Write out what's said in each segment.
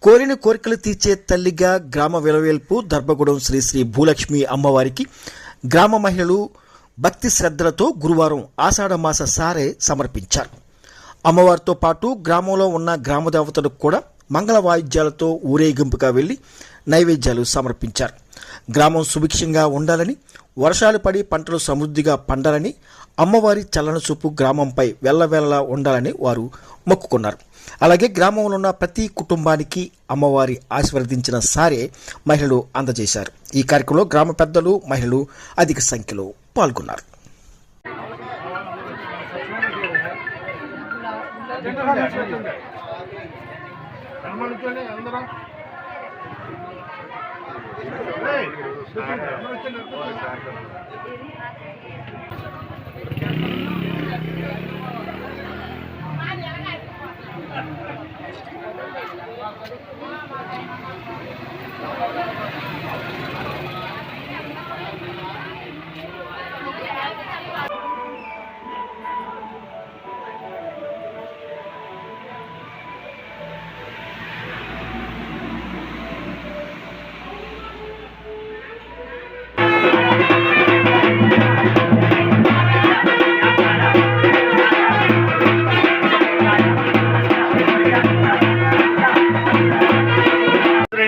కోరిన కోరికలు తీర్చే తల్లిగా గ్రామ విలవేల్పు దర్భగూడెం శ్రీ శ్రీ భూలక్ష్మి అమ్మవారికి గ్రామ మహిళలు భక్తి శ్రద్ధలతో గురువారం ఆషాఢమాస సారె సమర్పించారు. అమ్మవారితో పాటు గ్రామంలో ఉన్న గ్రామ దేవతలకు కూడా మంగళ వాయిద్యాలతో ఊరేగింపుగా వెళ్లి నైవేద్యాలు సమర్పించారు. గ్రామం సుభిక్షంగా ఉండాలని, వర్షాలు పడి పంటలు సమృద్ధిగా పండాలని, అమ్మవారి చల్లని చూపు గ్రామంపై వెల్లవెల్లలా ఉండాలని వారు మొక్కుకున్నారు. అలాగే గ్రామంలో ఉన్న ప్రతి కుటుంబానికి అమ్మవారి ఆశీర్వదించిన సారే మహిళలు అందజేశారు. ఈ కార్యక్రమంలో గ్రామ పెద్దలు, మహిళలు అధిక సంఖ్యలో పాల్గొన్నారు.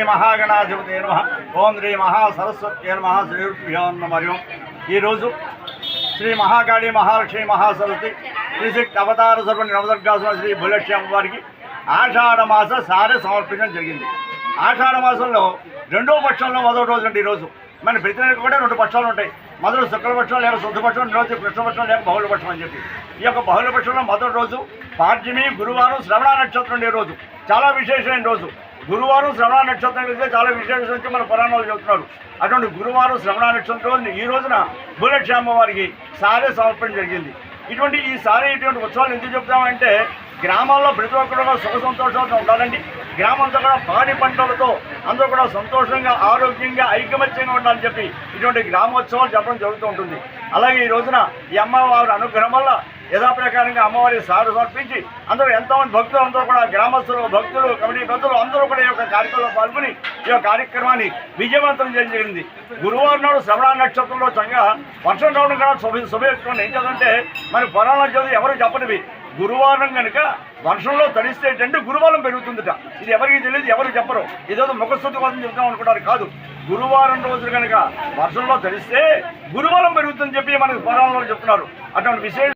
మహాగణాధిపతి నమః. ఓం శ్రీ మహాసరస్వతి నమః. శ్రీభ్యో నమః. ఈరోజు శ్రీ మహాకాళి మహాలక్ష్మి మహాసరస్వతి శ్రీశక్తి అవతార సర్వని నవదుర్గాసుల శ్రీ భూలక్ష్మి అమ్మవారికి ఆషాఢమాస సారె సమర్పించడం జరిగింది. ఆషాఢమాసంలో రెండో పక్షంలో మొదటి రోజు అంటే ఈరోజు మన ప్రతి నెలకు కూడా రెండు పక్షాలు ఉంటాయి. మొదలు శుక్లపక్షం లేక శుద్ధపక్షం, రోజు కృష్ణపక్షం లేక బహుళపక్షం అని చెప్పి ఈ యొక్క బహుళపక్షంలో మొదటి రోజు పాడ్యమి, గురువారం, శ్రవణ నక్షత్రం ఈ రోజు చాలా విశేషమైన రోజు. గురువారం శ్రవణ నక్షత్రం అయితే చాలా విశేషం వచ్చి మన పురాణాలు చెబుతున్నారు. అటువంటి గురువారం శ్రవణ నక్షత్రం ఈ రోజున భూలక్ష్మి అమ్మవారికి సారె సమర్పణ జరిగింది. ఇటువంటి ఈ సారె ఇటువంటి ఉత్సవాలు ఎందుకు చెప్తామంటే గ్రామాల్లో ప్రతి ఒక్కరు సుఖ సంతోషాలతో ఉండాలండి. గ్రామంతో కూడా పాడి పంటలతో అందరూ కూడా సంతోషంగా, ఆరోగ్యంగా, ఐకమత్యంగా ఉండాలని చెప్పి ఇటువంటి గ్రామోత్సవాలు చెప్పడం జరుగుతూ ఉంటుంది. అలాగే ఈ రోజున ఈ అమ్మవారి అనుగ్రహం వల్ల యథాప్రకారంగా అమ్మవారి సారు సమర్పించి అందరూ ఎంతోమంది భక్తులు అందరూ కూడా గ్రామస్తులు, భక్తులు, కమిటీ పెద్దలు అందరూ కూడా ఈ యొక్క కార్యక్రమంలో పాల్గొని ఈ యొక్క కార్యక్రమాన్ని విజయవంతం చేయడం జరిగింది. గురువారం నాడు శ్రవణ నక్షత్రంలో చక్కగా వర్షం రావడం కూడా శుభయుక్తం. ఏం చేద్దంటే మన పురాణాలు చదివి ఎవరు చెప్పనివి గురువారం కనుక వర్షంలో తడిస్తే అంటే గురువారం పెరుగుతుందట. ఇది ఎవరికి తెలియదు, ఎవరు చెప్పరు. ఏదో ముఖస్థుతి కోసం చెప్తాం అనుకుంటారు. కాదు, గురువారం రోజులు కనుక వర్షంలో తడిస్తే గురువారం పెరుగుతుందని చెప్పి మనకు పురాణంలో చెప్తున్నారు. అటువంటి విశేష